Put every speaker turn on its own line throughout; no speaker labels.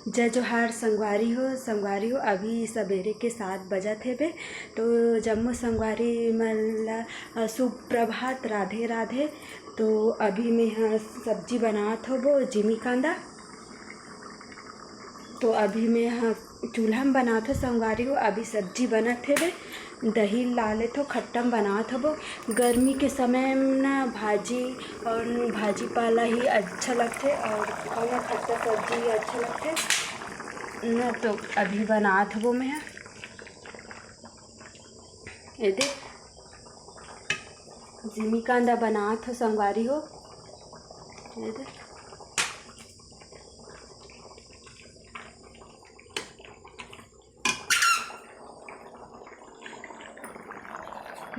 जय जोहार संगवारी हो अभी सवेरे के 7 बजत हेबे। तो जम्मो संगवारी मन सुप्रभात, राधे राधे। तो अभी मैं यहाँ सब्जी बनात होबो जिमी कांदा। तो अभी मैं यहाँ चूल्हा में बनात हो संगवारी हो। अभी सब्जी बनत हेबे, दही ला लेत हो, खट्टा में बनात होबो। गर्मी के समय में ना भाजी और भाजी पाला ही अच्छा लगते और खट्टा सब्जी अच्छा लगते ना। तो अभी बनात होबो मैं ये दे जिमी कांदा बनात हो संगवारी हो। ये दे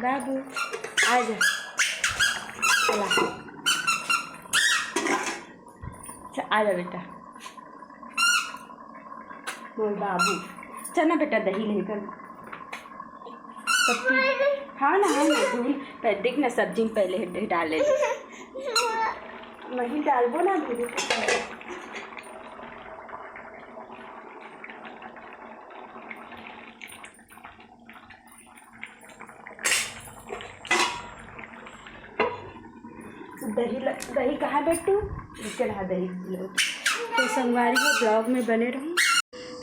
बाबू आजा, चला आजा बेटा, मोर बाबू चल ना बेटा, दही लेकर हाँ ना दूध देख ना, सब्जी में पहले डाले वही डालबो ना दूध। दही कहाँ बेटू, चला दही। तो संगवारी हो ब्लॉग में बने रहूँ।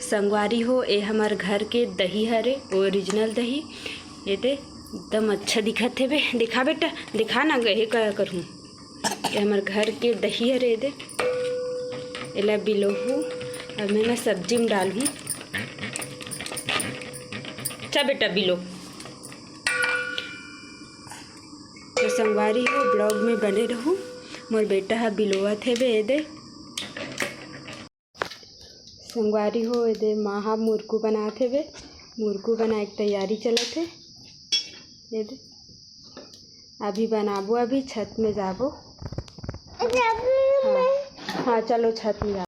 संगवारी हो ये हमार घर के दही हरे, ओरिजिनल दही। ये दे एकदम अच्छा दिखत है बे, दिखा बेटा दिखा ना, गहे क्या करूँ। ये हमार घर के दही हरे। ये दे एला बिलोहू और मैं ना सब्जी में डालूँ। अच्छा बेटा बिलो। तो संगवारी हो ब्लॉग में बने रहूँ। मोर बेटा है बिलोवत है बे। ये दे संगवारी हो ये दे माँ मुरकू बनाते बे, मुरकू बनाए की तैयारी चलत है। ये दे अभी बनाबो, अभी छत में जाबो। हाँ चलो छत में जाओ।